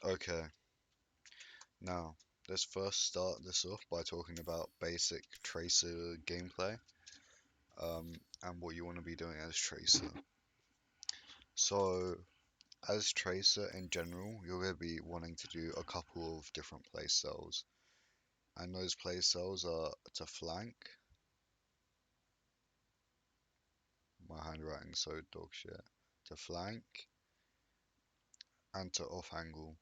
Okay, now let's first start this off by talking about basic Tracer gameplay, and what you want to be doing as Tracer. So, as Tracer in general, you're going to be wanting to do a couple of different playstyles, and those playstyles are to flank. My handwriting's so dog shit. To flank and to off angle.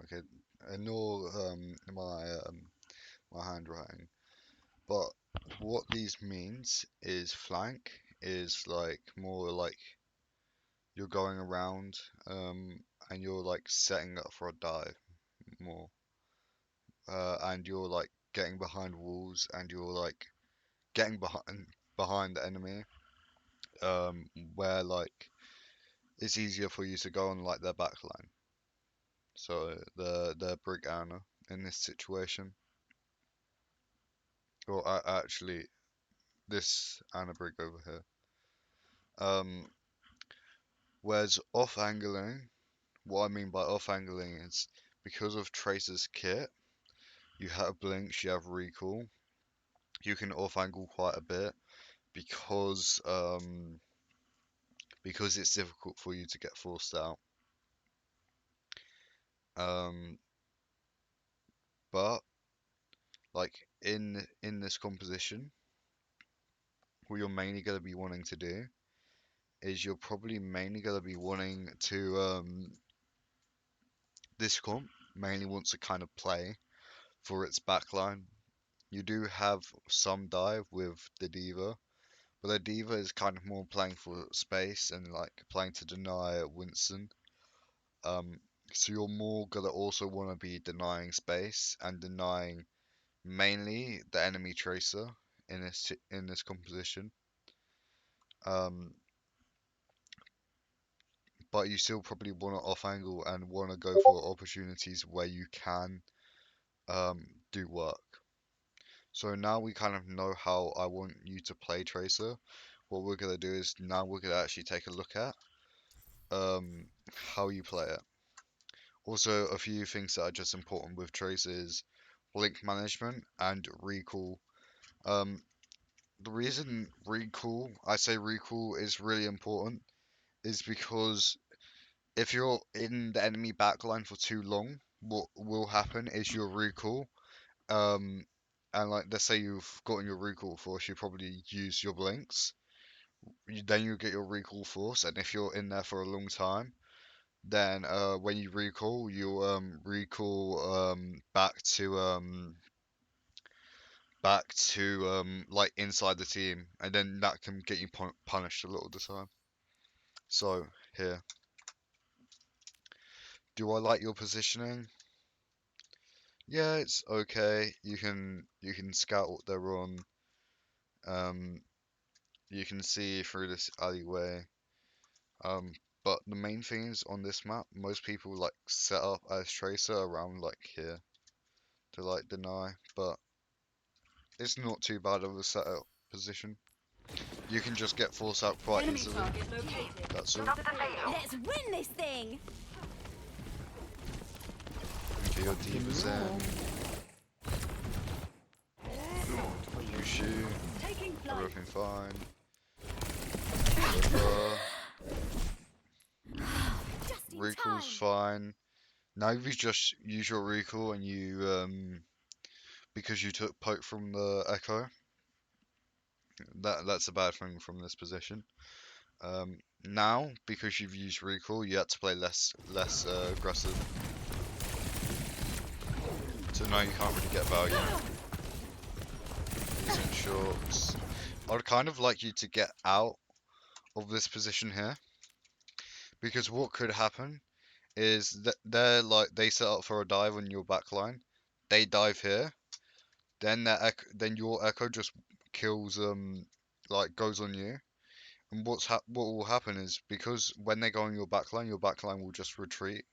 Okay, ignore my handwriting. But what these means is flank is like more like you're going around and you're like setting up for a dive more. And you're like getting behind walls and you're like getting behind the enemy um where like it's easier for you to go on like their backline. So the Brig Anna in this situation, or actually this Anna Brig over here. Um, Whereas off angling, what I mean by off angling is because of Tracer's kit, you have blinks, you have recall, you can off angle quite a bit because because it's difficult for you to get forced out. Um, but like in this composition, what you're mainly going to be wanting to do is you're probably mainly going to be wanting to this comp mainly wants to kind of play for its backline. You do have some dive with the D.Va, but the D.Va is kind of more playing for space and like playing to deny Winston. Um, so you're more gonna also want to be denying space and denying mainly the enemy tracer in this composition. Um, but you still probably want to off angle and want to go for opportunities where you can do work. So now we kind of know how I want you to play Tracer. What we're gonna do is now we're gonna actually take a look at um, how you play it. Also, a few things that are just important with Tracer is blink management and recall. Um, the reason I say recall is really important is because if you're in the enemy backline for too long, what will happen is your recall um, and like let's say you've gotten your recall force, you probably use your blinks. Then you get your recall force, and if you're in there for a long time, then when you recall, you recall back to like inside the team, and then that can get you punished a lot of the time. So here, do I like your positioning? Yeah, it's okay. You can scout what they're on. Um, you can see through this alleyway. Um, but the main things on this map, most people like set up as Tracer around like here to like deny, but it's not too bad of a setup position. You can just get forced out quite Enemy easily. target located. That's all. Let's win this thing! Okay, your D.Va's in. You shoot. Taking flight. Everything fine. Over. Just in Recall's time! fine. Now if you just use your recall and you because you took poke from the echo, that's a bad thing from this position. Now because you've used recall, you have to play less aggressive. So now you can't really get value using shorts. I'd kind of like you to get out of this position here because what could happen is that they set up for a dive on your back line. They dive here, then then your echo just kills like goes on you. And what will happen is because when they go on your back line will just retreat,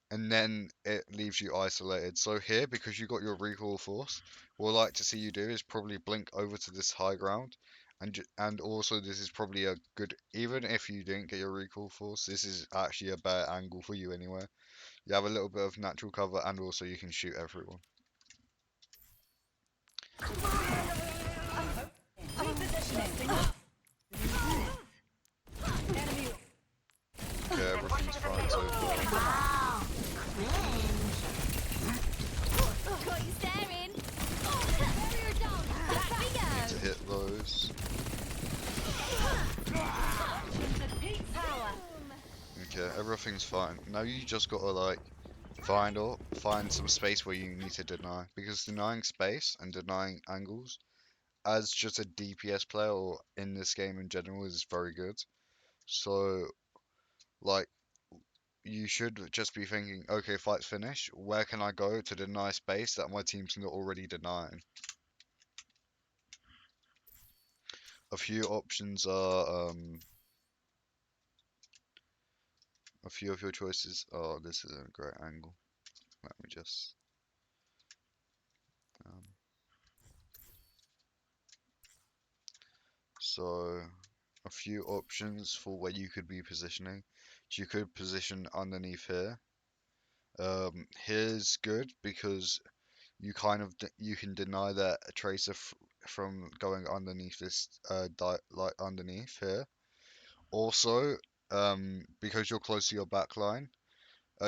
and then it leaves you isolated. So here, because you got your recall force, what I'd like to see you do is probably blink over to this high ground And also this is probably a good, even if you didn't get your recoil force, this is actually a better angle for you anyway. You have a little bit of natural cover, and also you can shoot everyone. Okay, everything's fine so far. Got you staring. Barrier down. Back we Need to go. hit those. Okay, everything's fine. Now you just gotta like find some space where you need to deny, because denying space and denying angles as just a DPS player or in this game in general is very good. So like you should just be thinking, okay, fight's finished. Where can I go to deny space that my team's not already denying? A few options are a few of your choices. Oh, this is a great angle. Let me just um, so a few options for where you could be positioning. So you could position underneath here. Here's good because you kind of you can deny that a tracer from going underneath this like underneath here. Also, because you're close to your back line,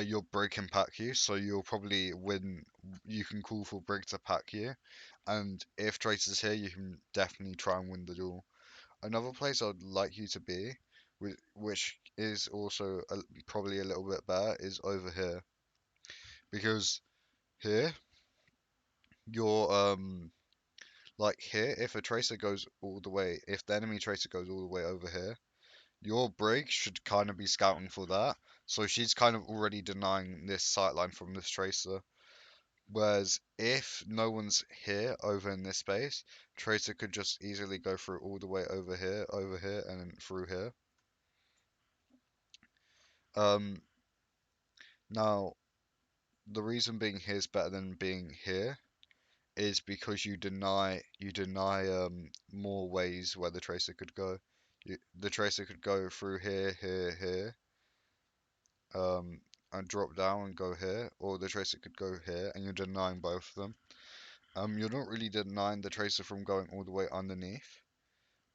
your Brig can pack you, so you'll probably win. You can call for Brig to pack you, and if Tracer's here, you can definitely try and win the duel. Another place I'd like you to be, which is also probably a little bit better, is over here, because here you're like here, if a tracer goes all the way, if the enemy tracer goes all the way over here, your Brig should kind of be scouting for that. So she's kind of already denying this sightline from this tracer. Whereas if no one's here over in this space, Tracer could just easily go through all the way over here, and then through here. Um, Now the reason being here is better than being here is because you deny more ways where the Tracer could go. The Tracer could go through here, here, here, um, and drop down and go here, or the Tracer could go here, and you're denying both of them. You're not really denying the Tracer from going all the way underneath,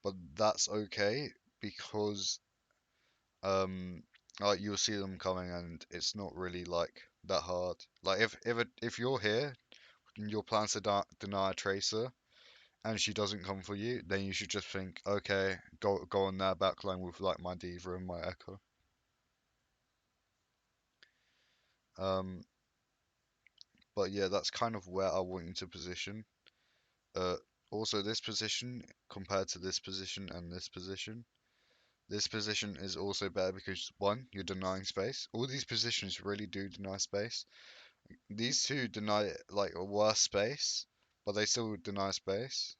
but that's okay because um, like you'll see them coming, and it's not really like that hard. Like if you're here and your plans to deny a Tracer, and she doesn't come for you, then you should just think, okay, go on their backline with like my Diva and my Echo. Um, but yeah, that's kind of where I want you to position. Uh, Also this position compared to this position and this position. This position is also better because one, you're denying space. All these positions really do deny space. These two deny like a worse space, but they still deny space.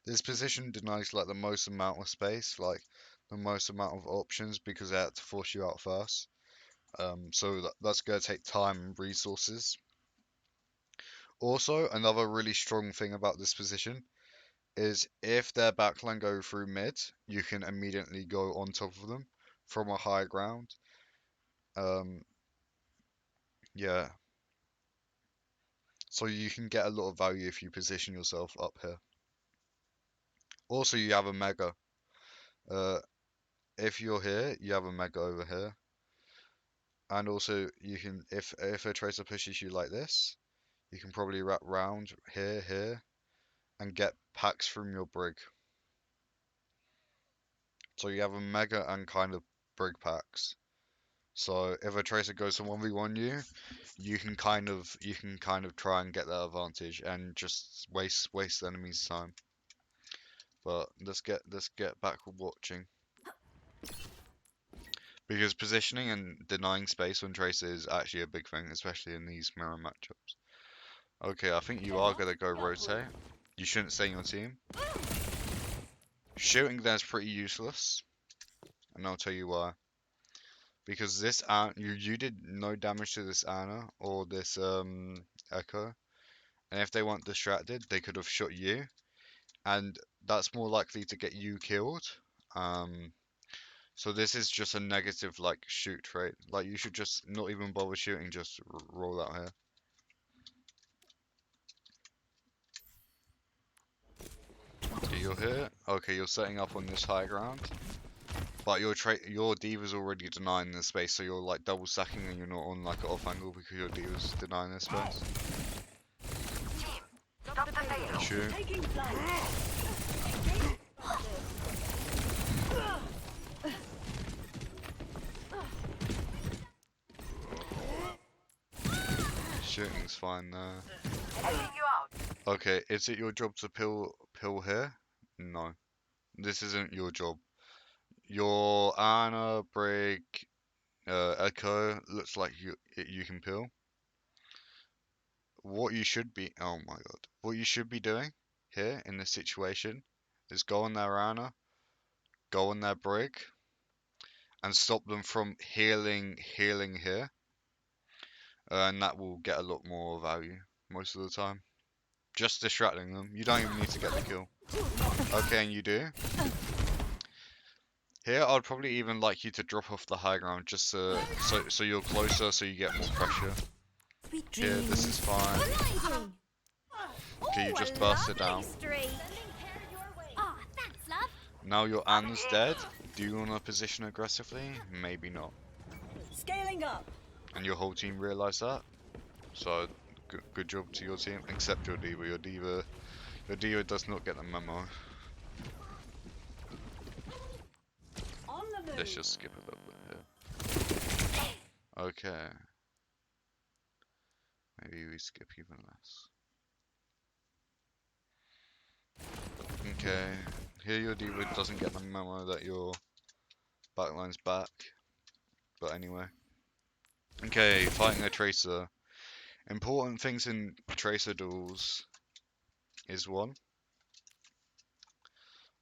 This position denies like the most amount of space, like the most amount of options because they have to force you out first. So that's going to take time and resources. Also, another really strong thing about this position is if their backline go through mid, you can immediately go on top of them from a high ground. Um, yeah, so you can get a lot of value if you position yourself up here. Also, you have a mega. Uh, if you're here, you have a mega over here, and also you can, if a tracer pushes you like this, you can probably wrap round here, here, and get packs from your Brig. So you have a mega and kind of Brig packs. So if a tracer goes to 1v1 you, you can kind of try and get that advantage and just waste the enemy's time. But let's get back with watching. Because positioning and denying space when tracer is actually a big thing, especially in these mirror matchups. Okay, I think you are gonna go rotate. You shouldn't stay in your team. Shooting there is pretty useless, and I'll tell you why. Because this you did no damage to this Ana or this Echo, and if they weren't distracted, they could have shot you, and that's more likely to get you killed. Um, so this is just a negative like shoot trait. Like you should just not even bother shooting, just roll out here. Okay, you're here. Okay, you're setting up on this high ground. But your D.Va's already denying this space, so you're like double stacking and you're not on like an off angle because your D.Va's denying this space. Shoot. Shooting's fine there. Okay, is it your job to pill here? No. This isn't your job. Your Ana, Brig, Echo looks like you can pill. What you should be, oh my god, what you should be doing here in this situation is go on their Ana, go on their Brig, and stop them from healing here, and that will get a lot more value most of the time. Just distracting them. You don't even need to get the kill. Okay, and you do. Here, I'd probably even like you to drop off the high ground just so you're closer, so you get more pressure. Here, this is fine. Amazing. Okay, you Ooh, just a burst it lovely down. streak. Ah, thanks, love. Now your Anne's dead. Do you want to position aggressively? Maybe not. Scaling up. And your whole team realise that. So good job to your team, except your D.Va. Your D.Va does not get the memo. On the move. Let's just skip a little bit here. Okay. Maybe we skip even less. Okay. Here your D.Va doesn't get the memo that your backline's back. But anyway. Okay, fighting a Tracer. Important things in Tracer duels is one,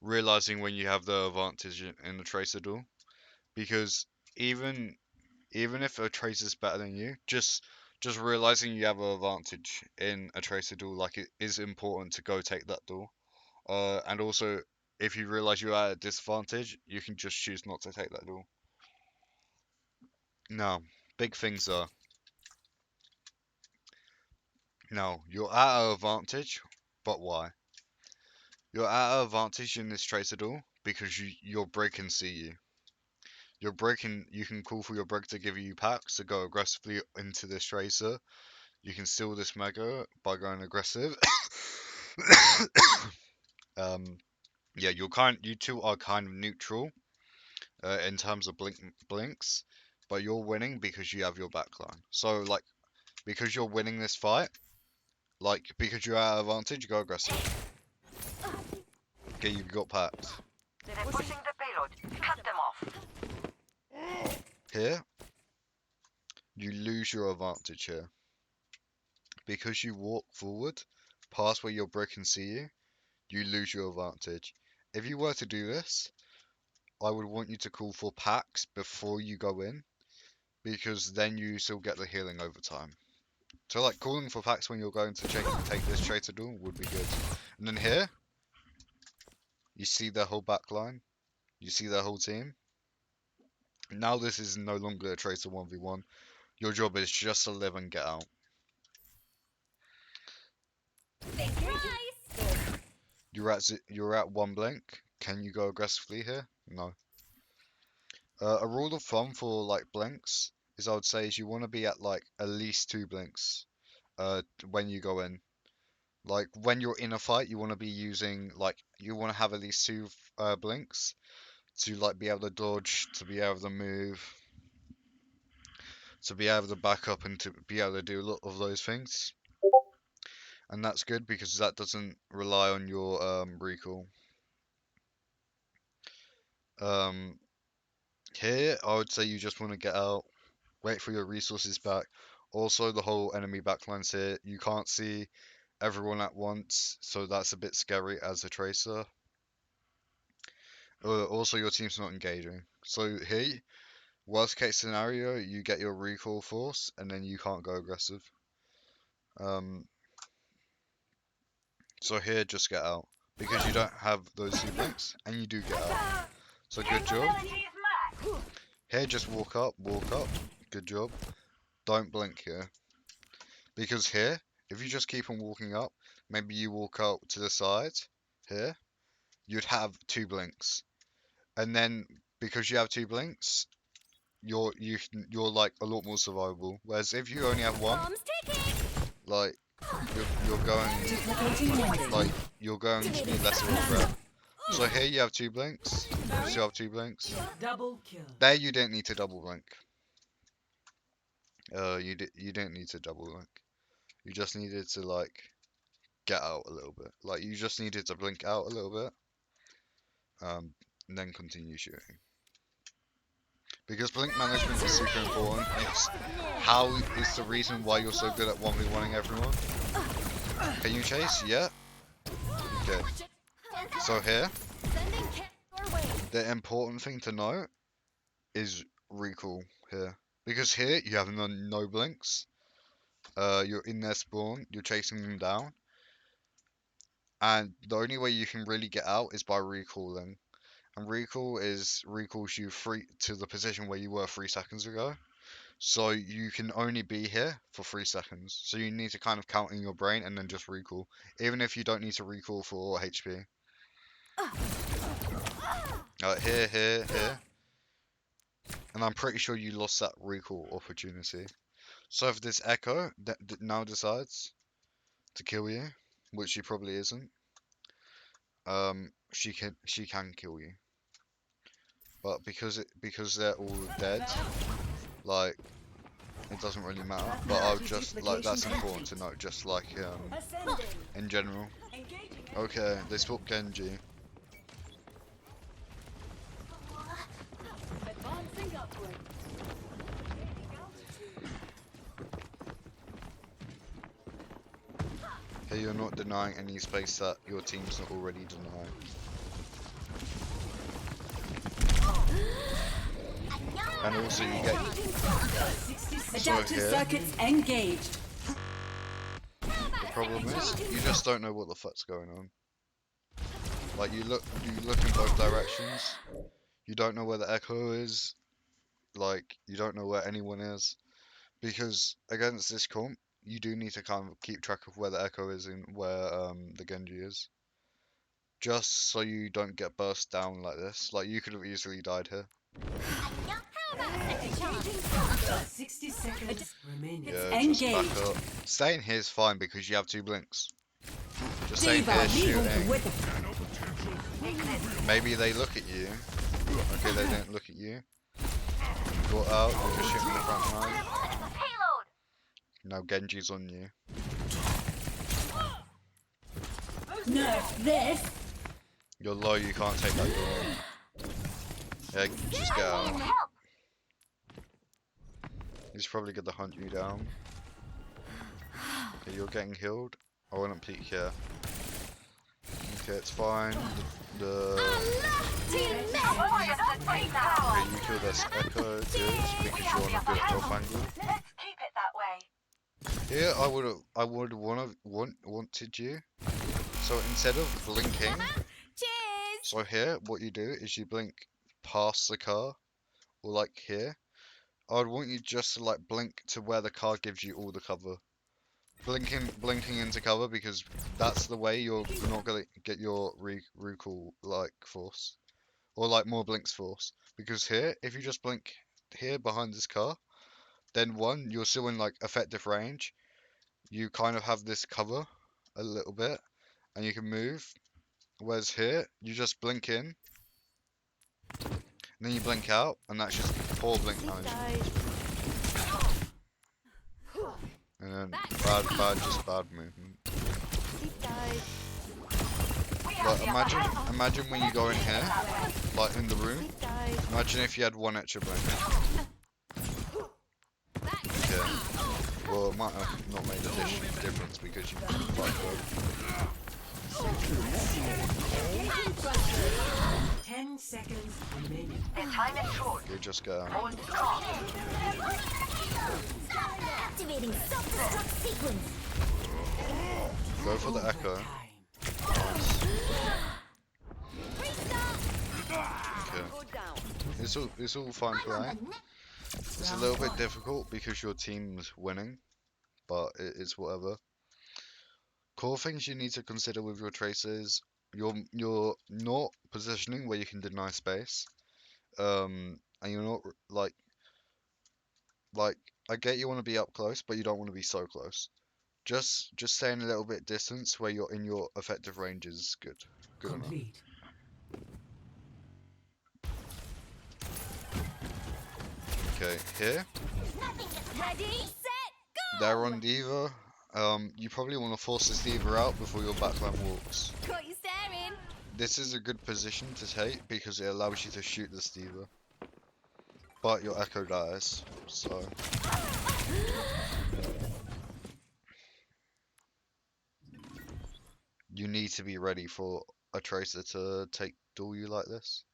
realizing when you have the advantage in the Tracer duel, because even if a Tracer's better than you, just realizing you have an advantage in a Tracer duel, like it is important to go take that duel. And also, if you realize you're at a disadvantage, you can just choose not to take that duel. Now, big things are. No, you're at an advantage, but why? You're at an advantage in this Tracer duel because your Brig can see you. Your Brig you can call for your Brig to give you packs to go aggressively into this Tracer. You can steal this Mega by going aggressive. Yeah, you two are kind of neutral in terms of blinks, but you're winning because you have your backline. So like, because you're winning this fight, like because you're at advantage, go aggressive. Okay, you got packs. Pushing the payload. Cut them off. Here, you lose your advantage here. Because you walk forward, past where your Brig can see you, you lose your advantage. If you were to do this, I would want you to call for packs before you go in, because then you still get the healing over time. So like calling for packs when you're going to take this Traitor duel would be good. And then here, you see their whole back line, you see their whole team. Now this is no longer a Traitor 1v1. Your job is just to live and get out. Big prize. You're at one blink. Can you go aggressively here? No. A rule of thumb for like blinks is I would say is you want to be at like at least 2 blinks when you go in. Like when you're in a fight, you want to be using like you want to have at least 2 blinks to like be able to dodge, to be able to move, to be able to back up, and to be able to do a lot of those things. And that's good because that doesn't rely on your recall. Here, I would say you just want to get out, wait for your resources back. Also, the whole enemy backline's here. You can't see everyone at once, so that's a bit scary as a Tracer. Also, your team's not engaging. So here, worst case scenario, you get your recall force, and then you can't go aggressive. So here, just get out. because you don't have those 2 blinks, and you do get out. So good job. Capabilities max. Here, just walk up, good job. Don't blink here. Because here, if you just keep on walking up, maybe you walk out to the side, here, you'd have 2 blinks. And then, because you have 2 blinks, you're like a lot more survivable. Whereas if you only have 1, Bombs ticking. like, you're going to be less of a threat. So here you have 2 blinks, you still have 2 blinks. Double kill. There you didn't need to double blink. You didn't need to double blink. You just needed to like get out a little bit. Like you just needed to blink out a little bit. And then continue shooting. Because blink management is super important. It's the reason why you're so good at 1v1ing everyone. Can you chase? Yeah. Okay. So here, Sending care your way. the important thing to note is recall here. Because here you have no blinks. You're in their spawn, you're chasing them down. And the only way you can really get out is by recalling. And recalls you to the position where you were 3 seconds ago. So you can only be here for 3 seconds. So you need to kind of count in your brain and then just recall. Even if you don't need to recall for HP. Here. And I'm pretty sure you lost that recall opportunity. So if this Echo that now decides to kill you, which she probably isn't, she can kill you. But because they're all dead, like it doesn't really matter. But I'll just like that's important to note, just like Ascending. in general. Engaging. Okay, they swapped Genji. Advancing upward. Here you're not denying any space that your team's not already denying. And also you get Adaptive here- circuits engaged. the problem is you just don't know what the fuck's going on. Like you look in both directions. You don't know where the Echo is. Like you don't know where anyone is. Because against this comp, you do need to kind of keep track of where the Echo is and where the Genji is. Just so you don't get burst down like this. Like you could have easily died here. How about a second chance? 60 seconds remaining. Yeah, just back Engaged. up. Staying here is fine because you have 2 blinks. Just staying Diva here leading shooting. with Maybe they look at you. Okay, they don't look at you. Got out, you're just shooting the front line. Payload. Now Genji's on you. nerf this. You're low, you can't take that door. Yeah, just get out. Help. He's probably gonna hunt you down. Okay, you're getting healed. I wouldn't peek here. Okay, it's fine. Team Warriors at great power. Okay, you kill this Echo, good, because you're on a good health angle. Let's keep it that way. Here, I would wanted you. So instead of blinking, Cheers. so here, what you do is you blink past the car, or like here. I would want you just to like blink to where the car gives you all the cover. Blinking into cover, because that's the way you're not gonna get your recall like force, or like more blinks force. Because here, if you just blink here behind this car, then one, you're still in like effective range. You kind of have this cover a little bit, and you can move. Whereas here, you just blink in, and then you blink out, and that's just poor blink management. And then bad movement. Like imagine when you go in here, like in the room. Imagine if you had one extra blink. Okay. Well, it might have not made a difference because you like both. 10 seconds remaining. The time is short. You just go. Hold strong. Activating self-destruct sequence. Go for the Echo. Time. Nice. It's all fine I'm on play. the next. It's a little bit difficult because your team's winning, but it's whatever. Core things you need to consider with your traces: you're not positioning where you can deny space, and you're not like I get you want to be up close, but you don't want to be so close. Just staying a little bit distance where you're in your effective range is good. Good enough. Complete. Okay, here Nothing gets ready, set, go. they're on Diva. You probably want to force this Diva out before your backline walks. Caught you staring. This is a good position to take because it allows you to shoot this Diva. But your Echo dies, so you need to be ready for a Tracer to take duel you like this.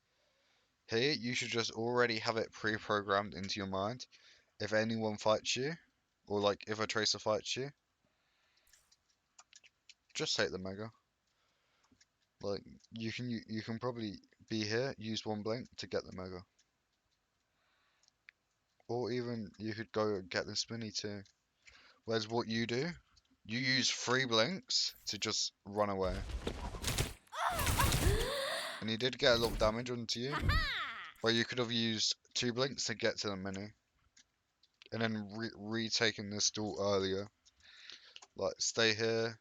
Here, you should just already have it pre-programmed into your mind. If anyone fights you, or like if a Tracer fights you, just take the Mega. Like you can probably be here, use one blink to get the Mega. Or even you could go get the Spinny too. Whereas what you do, you use 3 blinks to just run away. And he did get a lot of damage onto you, where you could have used 2 blinks to get to the mini. And then retaken this duel earlier. Like stay here,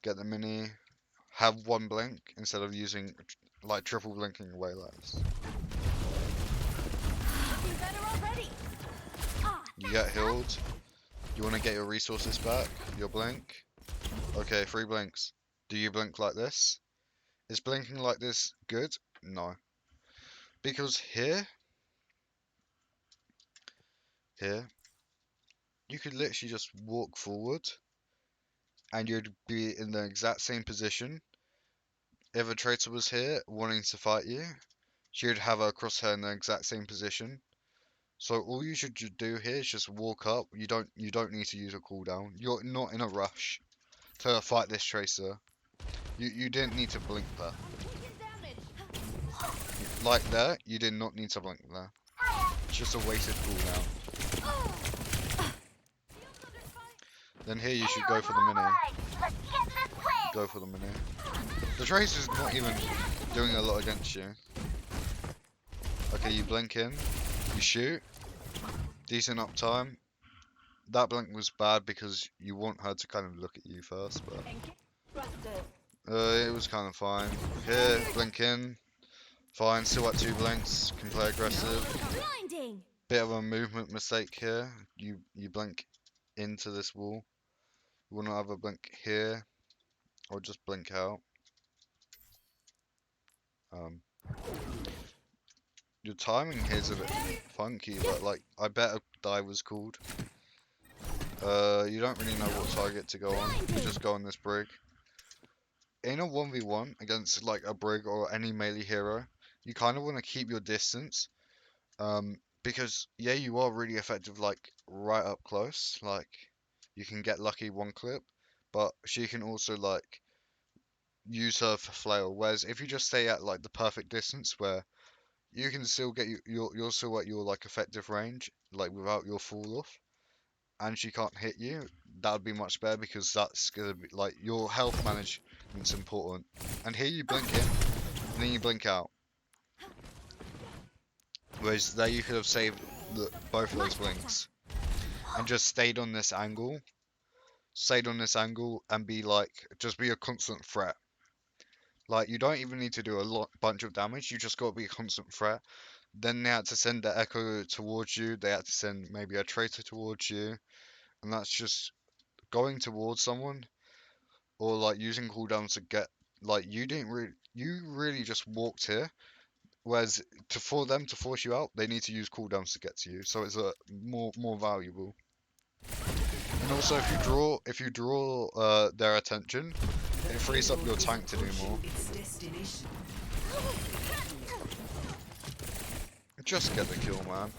get the mini, have 1 blink instead of using like triple blinking away like this. Looking better already. Ah, You get healed. You want to get your resources back, your blink. Okay, 3 blinks. Do you blink like this? Is blinking like this good? No. Because here, you could literally just walk forward and you'd be in the exact same position. If a traitor was here wanting to fight you, you'd have her crosshair in the exact same position. So all you should do here is just walk up. You don't need to use a cooldown. You're not in a rush to fight this tracer. You didn't need to blink there. taking damage. Like there, you did not need to blink there. It's just a wasted cooldown. Then here you should go for the mini. Let's get this win. Go for the mini. The tracer's not even doing a lot against you. Okay, you blink in, you shoot. Decent uptime. That blink was bad because you want her to kind of look at you first, but it was kind of fine. Here, blink in. Fine, still at 2 blinks, can play aggressive. Blinding. Bit of a movement mistake here. You blink into this wall. You want to have a blink here, or just blink out. Your timing here is a bit funky, but like I bet a dive was called. You don't really know what target to go on. You just go on this brig. In a 1v1 against like a brig or any melee hero, you kind of want to keep your distance. Because yeah, you are really effective like right up close. Like you can get lucky 1 clip, but she can also like use her for flail. Whereas if you just stay at like the perfect distance where you can still get you're still at your like effective range, like without your fall off, and she can't hit you, that would be much better because that's gonna be like your health management's important. And here you blink in, and then you blink out. Whereas there you could have saved both of those blinks and just stayed on this angle, and be like just be a constant threat. Like you don't even need to do a bunch of damage. You just got to be a constant threat. Then they had to send the echo towards you. They had to send maybe a traitor towards you, and that's just going towards someone or like using cooldowns to get like you really just walked here. Whereas for them to force you out, they need to use cooldowns to get to you. So it's a more valuable. And also if you draw their attention, it frees up your tank to do more. Its destination. Just get the kill, man.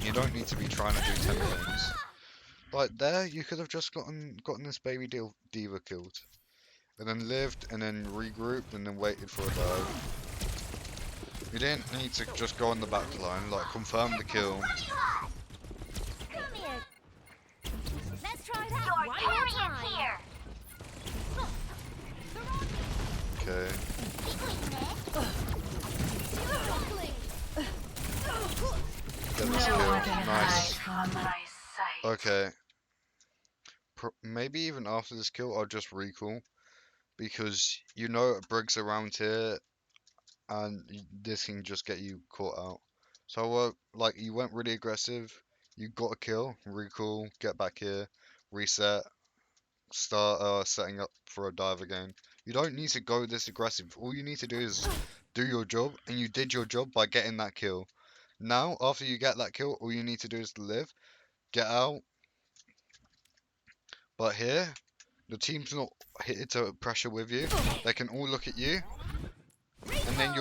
You don't need to be trying to do 10 things. Like there, you could have just gotten this baby diva killed, and then lived, and then regrouped, and then waited for a dive. You didn't need to just go on the back line, like confirm the kill. Come here. Let's try that Your one more carrion time. here. Okay. Get this kill. Nice. Okay. Maybe even after this kill, I'll just recall. Because you know Briggs around here, and this can just get you caught out. So, like, you went really aggressive, you got a kill, recall, get back here, reset, start setting up for a dive again. You don't need to go this aggressive. All you need to do is do your job, and you did your job by getting that kill. Now, after you get that kill, all you need to do is live, get out. But here, the team's not here to pressure with you. They can all look at you, and then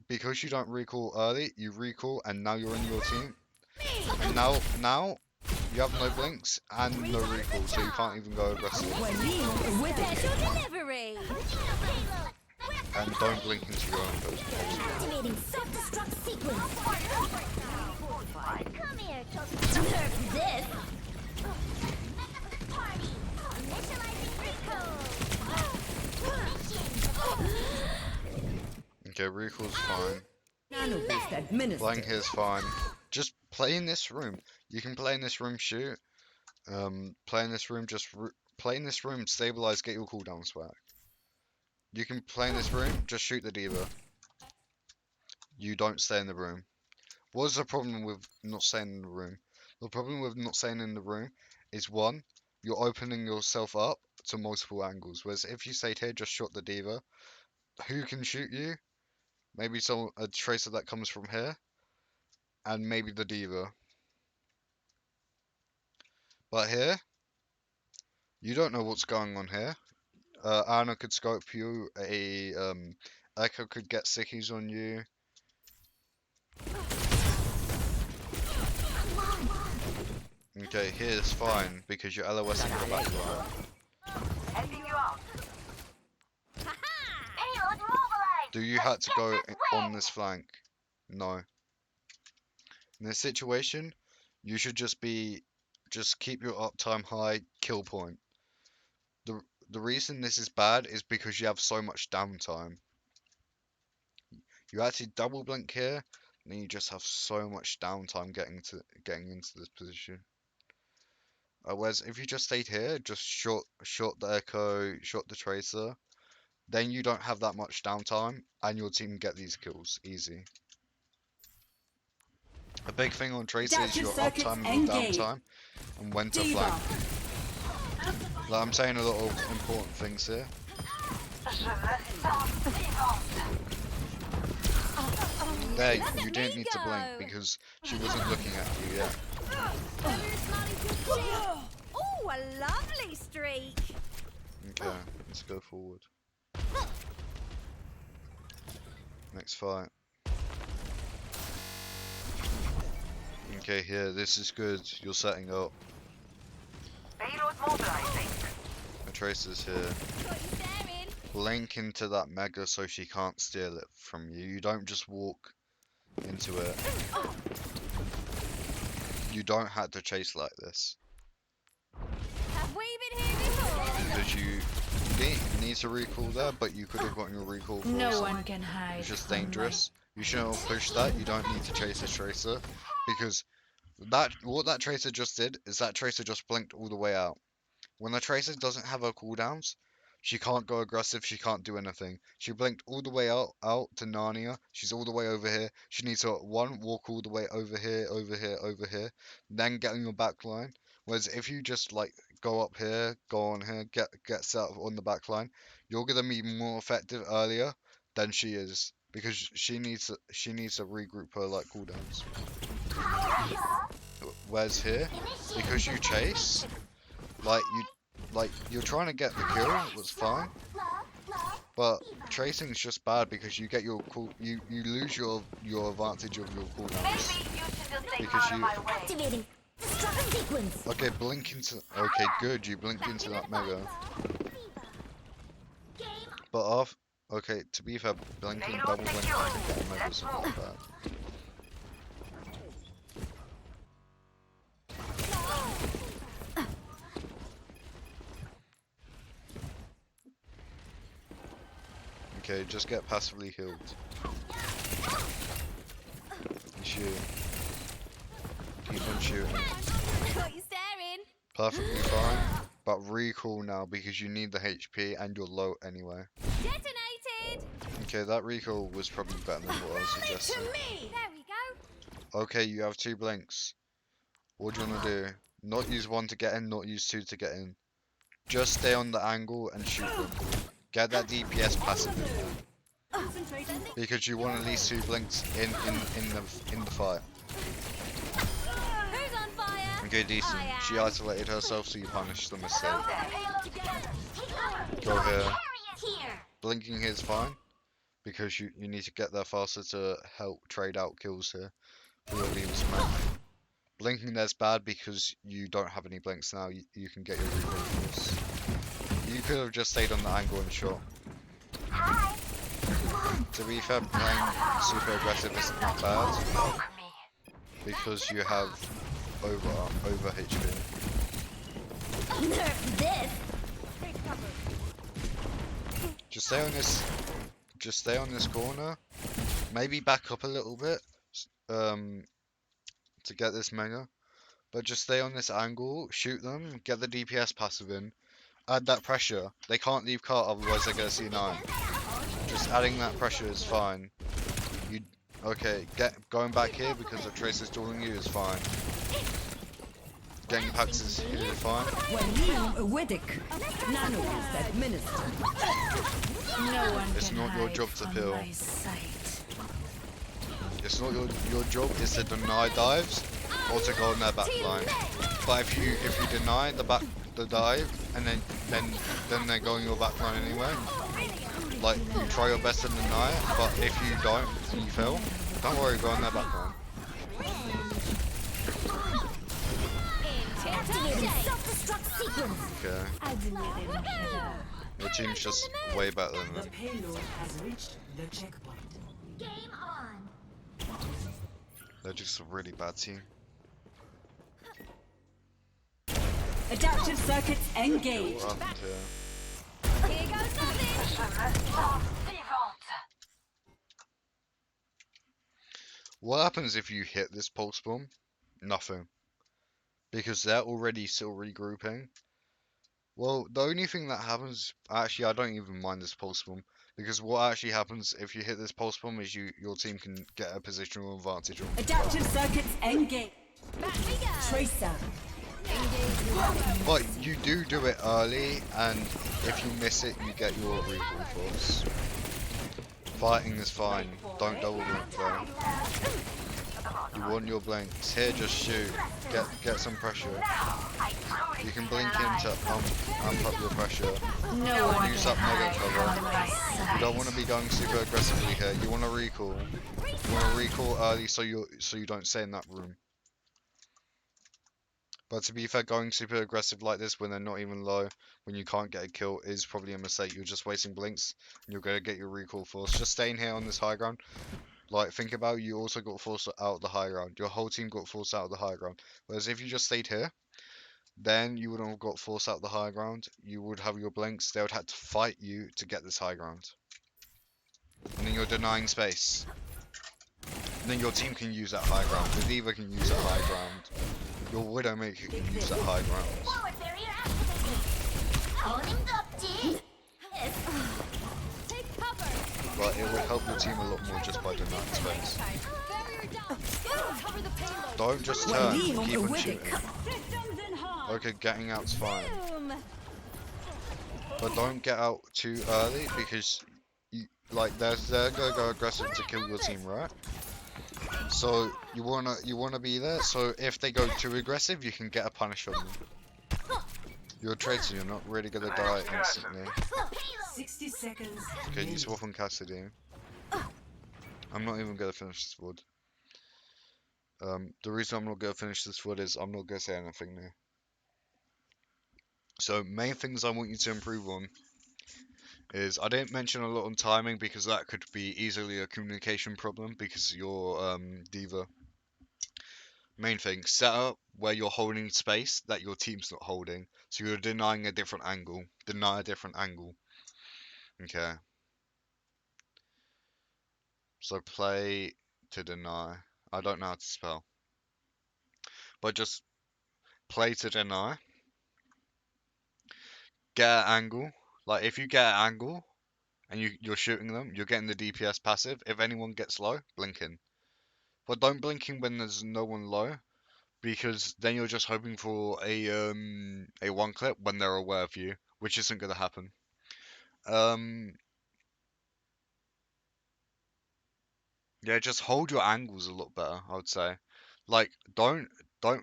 because you don't recall early, you recall, and now you're in your team. And now you have no blinks and no recall, so you can't even go aggressive. Walil with it. Special delivery. And don't blink into your own post. Activating self-destruct sequence. Come here, nerf this. Party. Initializing recall. Okay, recall's fine. Nano boost Playing administered. here's fine. Just play in this room. You can play in this room, shoot. Play in this room, play in this room, stabilize, get your cooldowns back. You can play in this room, just shoot the diva. You don't stay in the room. What's the problem with not staying in the room? The problem with not staying in the room is one, you're opening yourself up to multiple angles. Whereas if you stayed here, just shot the diva, who can shoot you? Maybe a tracer that comes from here, and maybe the diva. But here, you don't know what's going on here. Ana could scope you, Echo could get sickies on you. Okay, here's fine, because you're LOSing the back line. Helping you out. Payload mobilized. Do you have to go on this flank? No. In this situation, you should just keep your uptime high, kill point. The reason this is bad is because you have so much downtime. You actually double blink here, and then you just have so much downtime getting into this position. Whereas if you just stayed here, just shot the Echo, shot the Tracer, then you don't have that much downtime, and your team get these kills easy. A big thing on Tracer is your uptime and your downtime, and when to flank. Like, I'm saying a lot of important things here. There, you didn't need to blink because she wasn't looking at you yet. Oh, a lovely streak. Okay, let's go forward. Next fight. Okay, here, this is good. You're setting up. Payload mobilizing. The Tracer's here. Got you staring. Blink into that Mega so she can't steal it from you. You don't just walk into it. You don't have to chase like this. Have we been here before? Because you didn't need to recall there, but you could have gotten your recall for No us. one can hide. It's just from dangerous. You shouldn't have pushed that. You don't need to chase this Tracer. Because what that Tracer just did is that Tracer just blinked all the way out. When the Tracer doesn't have her cooldowns, she can't go aggressive, she can't do anything. She blinked all the way out to Narnia. She's all the way over here. She needs to, one, walk all the way over here, then get on your back line. Whereas if you just, like, go up here, go on here, get set up on the back line, you're going to be more effective earlier than she is. Because she needs to regroup her, like, cooldowns. Whereas here, because you chase, you're trying to get the kill, that's fine. But tracing's just bad because you get your you lose your advantage of your cooldowns. Maybe you should just stay Because out of you- my way. Activating destruct sequence. Okay, blink into. Okay, good. You blinked into that Mega. But Okay, to be fair, blinking Payload double blinking secured. to get megas Let's is not move. bad. Okay, just get passively healed. Shoot. Keep on shooting. Got you staring. Perfectly fine. But recall now because you need the HP and you're low anyway. Detonated. Okay, that recall was probably better than what I was suggesting. Me. There we go. Okay, you have 2 blinks. What do you want to do? Not use 1 to get in, not use 2 to get in. Just stay on the angle and shoot them. Get that DPS passive in there. Because you want at least 2 blinks in the fight. Who's on fire? Okay, decent. I She am. isolated herself, so you punish the mistake. Payload Go here. here. Blinking here is fine. Because you need to get there faster to help trade out kills here. For your Leaves man. Blinking there's bad because you don't have any blinks now. You can get your recall force. You could have just stayed on the angle and shot. To be fair, playing super aggressive isn't that bad Smoke me. because you have over HP. Nerf this. Just stay on this corner. Maybe back up a little bit to get this mega. But just stay on this angle, shoot them, get the DPS passive in, add that pressure. They can't leave cart, otherwise they're gonna C9. Just adding that pressure is fine. Okay, going back here because the Tracer's stalling you is fine. Getting packs is here fine. When Weddick. Nano boost administered. No one It's can not your hide job to from kill. my sight. It's not your job is to deny dives or to go on their back line. But if you deny the dive and then they're going your back line anyway, like you try your best to deny it, but if you don't and you fail, don't worry, go on their back line. Activating self-destruct sequence. Okay. Your team's just way better than them. Payload has reached the checkpoint. Game on. They're just a really bad team. Adaptive circuits engaged. What happened here? Here goes nothing. What happens if you hit this pulse bomb? Nothing. Because they're already still regrouping. Well, the only thing that happens, actually I don't even mind this pulse bomb. Because what actually happens if you hit this pulse bomb is your team can get a positional advantage on. Adaptive circuits engaged. Back we go. Tracer. But you do it early, and if you miss it, you get your recall force. Fighting is fine. Don't double blink though. You want your blinks. Here, just shoot. Get some pressure. You can blink in to amp up your pressure. No one Use can up mega hide from cover. my You sight. don't want to be going super aggressively here. You want to recall. You want to recall early so you don't stay in that room. But to be fair, going super aggressive like this when they're not even low, when you can't get a kill, is probably a mistake. You're just wasting blinks, and you're going to get your recall force. Just staying here on this high ground. Like, think about it, you also got forced out of the high ground. Your whole team got forced out of the high ground. Whereas if you just stayed here, then you wouldn't have got forced out of the high ground. You would have your blinks. They would have to fight you to get this high ground. And then you're denying space. And then your team can use that high ground. The Diva can use that high ground. Your Widowmaker can use that high ground. Forward barrier activated. Owning the D. Take cover. But it would help your team a lot more just by denying space. Barrier down. Cover the payload. Don't just Well, turn, Leon keep on Weddick. shooting. Okay, getting out's fine. Boom. But don't get out too early because they're gonna go aggressive to kill your team, right? So you wanna be there. So if they go too aggressive, you can get a punish on them. You're a traitor. You're not really gonna die instantly. 60 seconds. Okay, you swap on Cassidy. I'm not even gonna finish this wood. The reason I'm not gonna finish this wood is I'm not gonna say anything new. So main things I want you to improve on is I didn't mention a lot on timing because that could be easily a communication problem because your diva. Main thing, set up where you're holding space that your team's not holding. So you're denying a different angle. Deny a different angle. Okay. So play to deny. I don't know how to spell. But just play to deny. Get an angle. Like if you get an angle and you're shooting them, you're getting the DPS passive. If anyone gets low, blinking. But don't blinking when there's no one low, because then you're just hoping for a one clip when they're aware of you, which isn't gonna happen. Yeah, just hold your angles a lot better, I would say. Like, don't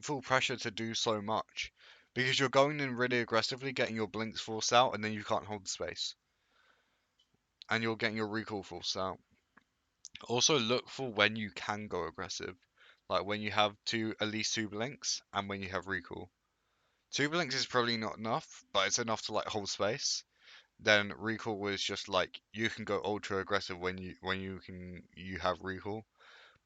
feel pressure to do so much, because you're going in really aggressively, getting your blinks forced out, and then you can't hold space, and you're getting your recall forced out. Also, look for when you can go aggressive, like when you have at least two blinks, and when you have recall. Two blinks is probably not enough, but it's enough to like hold space. Then recall was just like you can go ultra aggressive when you have recall.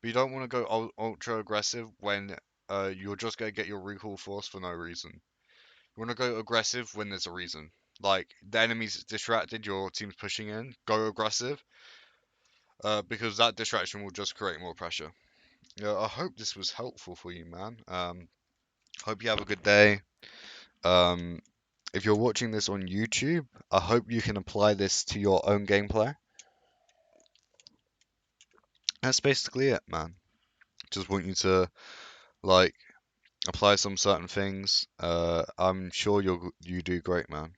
But you don't want to go ultra aggressive when you're just going to get your recall force for no reason. You want to go aggressive when there's a reason. Like the enemy's distracted, your team's pushing in, go aggressive, because that distraction will just create more pressure. Yeah, I hope this was helpful for you, man. Hope you have a good day. Um, if you're watching this on YouTube, I hope you can apply this to your own gameplay. That's basically it, man. Just want you to like apply some certain things. I'm sure you do great, man.